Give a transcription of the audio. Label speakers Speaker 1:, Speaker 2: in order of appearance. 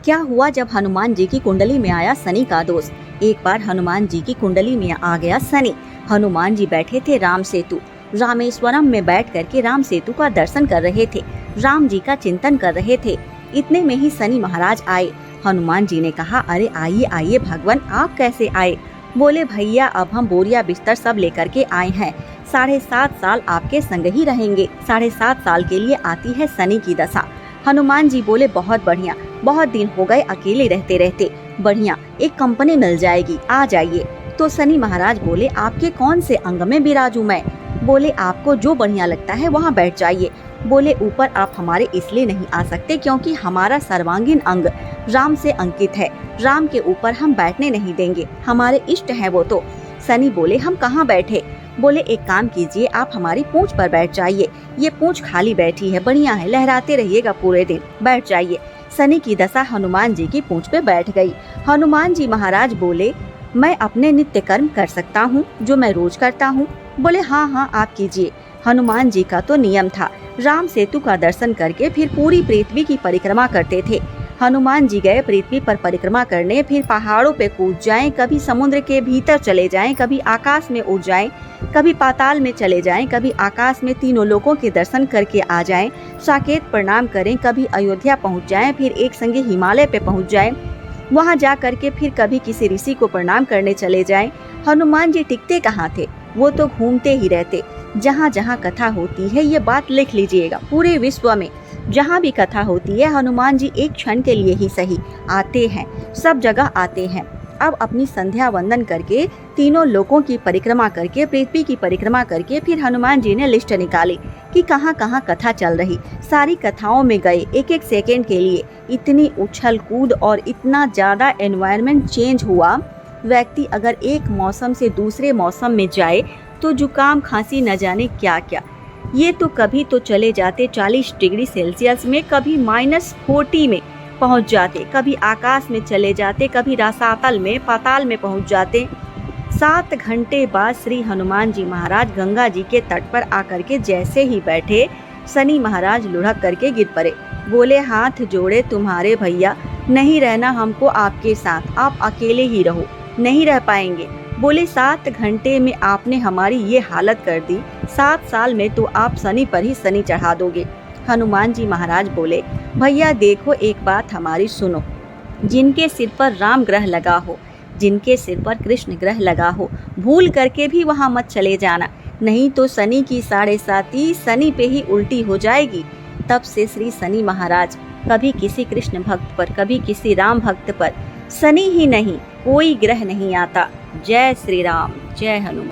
Speaker 1: क्या हुआ जब हनुमान जी की कुंडली में आया शनि का दोस्त। एक बार हनुमान जी की कुंडली में आ गया शनि। हनुमान जी बैठे थे राम सेतु रामेश्वरम में बैठ करके राम सेतु का दर्शन कर रहे थे, राम जी का चिंतन कर रहे थे। इतने में ही शनि महाराज आए। हनुमान जी ने कहा, अरे आइए आइए भगवान, आप कैसे आए? बोले, भैया अब हम बोरिया बिस्तर सब लेकर के आए हैं, 7.5 साल आपके संग ही रहेंगे। 7.5 साल के लिए आती है शनि की दशा। हनुमान जी बोले, बहुत बढ़िया, बहुत दिन हो गए अकेले रहते रहते, बढ़िया एक कंपनी मिल जाएगी, आ जाइए। तो शनि महाराज बोले, आपके कौन से अंग में बिराजूं मैं? बोले, आपको जो बढ़िया लगता है वहाँ बैठ जाइए। बोले, ऊपर आप हमारे इसलिए नहीं आ सकते क्योंकि हमारा सर्वांगीण अंग राम से अंकित है, राम के ऊपर हम बैठने नहीं देंगे, हमारे इष्ट है वो तो। शनि बोले, हम कहाँ बैठे? बोले, एक काम कीजिए, आप हमारी पूंछ पर बैठ जाइए, ये पूंछ खाली बैठी है, बढ़िया है, लहराते रहिएगा पूरे दिन, बैठ जाइए। शनि की दशा हनुमान जी की पूंछ पे बैठ गई। हनुमान जी महाराज बोले, मैं अपने नित्य कर्म कर सकता हूँ जो मैं रोज करता हूँ? बोले, हाँ हाँ आप कीजिए। हनुमान जी का तो नियम था, राम सेतु का दर्शन करके फिर पूरी पृथ्वी की परिक्रमा करते थे। हनुमान जी गए पृथ्वी पर परिक्रमा करने, फिर पहाड़ों पे कूद जाएं, कभी समुद्र के भीतर चले जाएं, कभी आकाश में उड़ जाएं, कभी पाताल में चले जाएं, कभी आकाश में तीनों लोकों के दर्शन करके आ जाएं, साकेत प्रणाम करें, कभी अयोध्या पहुंच जाएं, फिर एक संगे हिमालय पे पहुंच जाएं, वहां जा करके फिर कभी किसी ऋषि को प्रणाम करने चले जाएं। हनुमान जी टिकते कहाँ थे, वो तो घूमते ही रहते। जहाँ जहाँ कथा होती है, ये बात लिख लीजिएगा, पूरे विश्व में जहाँ भी कथा होती है, हनुमान जी एक क्षण के लिए ही सही आते हैं, सब जगह आते हैं। अब अपनी संध्या वंदन करके, तीनों लोकों की परिक्रमा करके, पृथ्वी की परिक्रमा करके, फिर हनुमान जी ने लिस्ट निकाली कि कहाँ कहाँ कथा चल रही। सारी कथाओं में गए, एक एक सेकेंड के लिए। इतनी उछल कूद और इतना ज्यादा एनवायरनमेंट चेंज हुआ, व्यक्ति अगर एक मौसम से दूसरे मौसम में जाए तो जुकाम खांसी न जाने क्या क्या। ये तो कभी तो चले जाते 40 डिग्री सेल्सियस में, कभी -40 में पहुंच जाते, कभी आकाश में चले जाते, कभी रसातल में पाताल में पहुंच जाते। 7 घंटे बाद श्री हनुमान जी महाराज गंगा जी के तट पर आकर के जैसे ही बैठे, शनि महाराज लुढ़क करके गिर पड़े। बोले, हाथ जोड़े तुम्हारे भैया, नहीं रहना हमको आपके साथ, आप अकेले ही रहो, नहीं रह पाएंगे। बोले, 7 घंटे में आपने हमारी ये हालत कर दी, 7 साल में तो आप शनि पर ही शनि चढ़ा दोगे। हनुमान जी महाराज बोले, भैया देखो, एक बात हमारी सुनो, जिनके सिर पर राम ग्रह लगा हो, जिनके सिर पर कृष्ण ग्रह लगा हो, भूल करके भी वहां मत चले जाना, नहीं तो शनि की 7.5 शनि पे ही उल्टी हो जाएगी। तब से श्री शनि महाराज कभी किसी कृष्ण भक्त पर, कभी किसी राम भक्त पर, शनि ही नहीं कोई ग्रह नहीं आता। जय श्री राम, जय हनुमान।